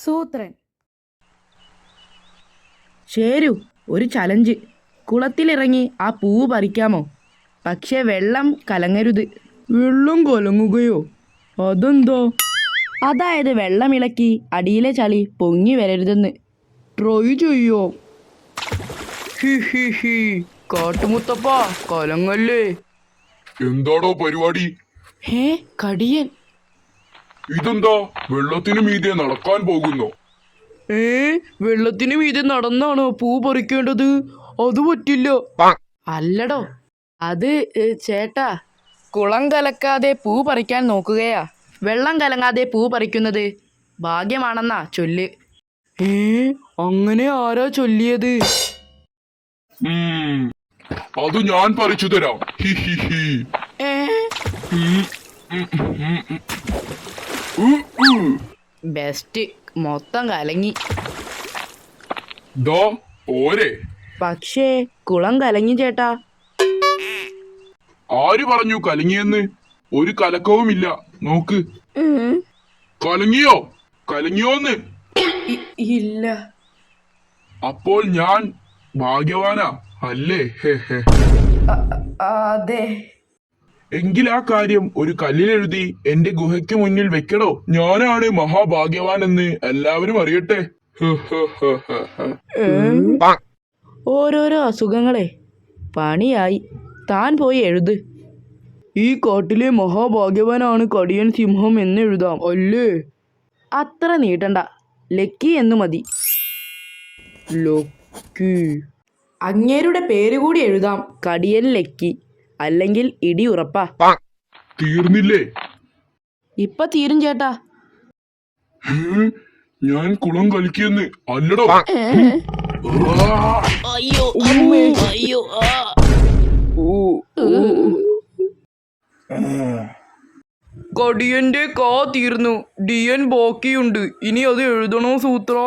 സൂത്രൻ. ശരു, ഒരു ചലഞ്ച്. കുളത്തിലിറങ്ങി ആ പൂവ് പറിക്കാമോ? പക്ഷെ വെള്ളം കലങ്ങരുത്. വെള്ളം കലങ്ങുകയോ? അതെന്താ? അതായത് വെള്ളമിളക്കി അടിയിലെ ചളി പൊങ്ങി വരരുതെന്ന്. ട്രൈ ചെയ്യോ? കാട്ടുമുത്തപ്പ, കലങ്ങല്ലേ. എന്താടോ പരിപാടി? കടിയൻ. ഇതെന്താ, വെള്ളത്തിന് മീതെ നടക്കാൻ പോകുന്നോ? വെള്ളത്തിന് മീതെ നടന്നാണോ പൂ പറിക്കേണ്ടത്? അത് പറ്റില്ല. അല്ലടോ, അത് ചേട്ടാ, കുളം കലക്കാതെ പൂ പറിക്കാൻ നോക്കുകയാ. വെള്ളം കലങ്ങാതെ പൂ പറിക്കുന്നത് ഭാഗ്യമാണെന്നാ ചൊല്ല്. അങ്ങനെ ആരാ ചൊല്ലിയത്? അത് ഞാൻ പറിച്ചു തരാം. ബെസ്റ്റ്. മൊത്തം കലങ്ങി. ഓരെ. പക്ഷേ കുളം കലങ്ങി ചേട്ടാ. ആര് പറഞ്ഞു കലങ്ങിയെന്ന്? ഒരു കലക്കവുമില്ല. നോക്ക്. കലങ്ങിയോ? കലങ്ങിയോന്ന്? ഇല്ല. അപ്പോൾ ഞാൻ ഭാഗ്യവാനാ അല്ലേ? അതെ. എങ്കിൽ ആ കാര്യം ഒരു കല്ലിലെഴുതി എന്റെ ഗുഹയ്ക്ക് മുന്നിൽ വെക്കടോ. ഞാനാണ് മഹാഭാഗ്യവാൻ എന്ന് എല്ലാവരും അറിയട്ടെ. ഓരോരോ അസുഖങ്ങളെ പണിയായി. താൻ പോയി എഴുത്. ഈ കാട്ടിലെ മഹാഭാഗ്യവാനാണ് കടിയൻ സിംഹം എന്ന് എഴുതാം അല്ലേ? അത്ര നീട്ടണ്ട, ലക്കി എന്ന് മതി. ലക്കി. അങ്ങേരുടെ പേര് കൂടി എഴുതാം, കടിയൻ ലക്കി. അല്ലെങ്കിൽ ഇടി ഉറപ്പാ. തീർന്നില്ലേ? ഇപ്പൊ തീരും ചേട്ടാ. ഞാൻ കുളം കളിക്കെന്ന് അല്ലടോ. അയ്യോ അയ്യോ. കടിയന്റെ കാ തീർന്നു. ഡിയൻ ബാക്കിയുണ്ട്. ഇനി അത് എഴുതണോ സൂത്ര?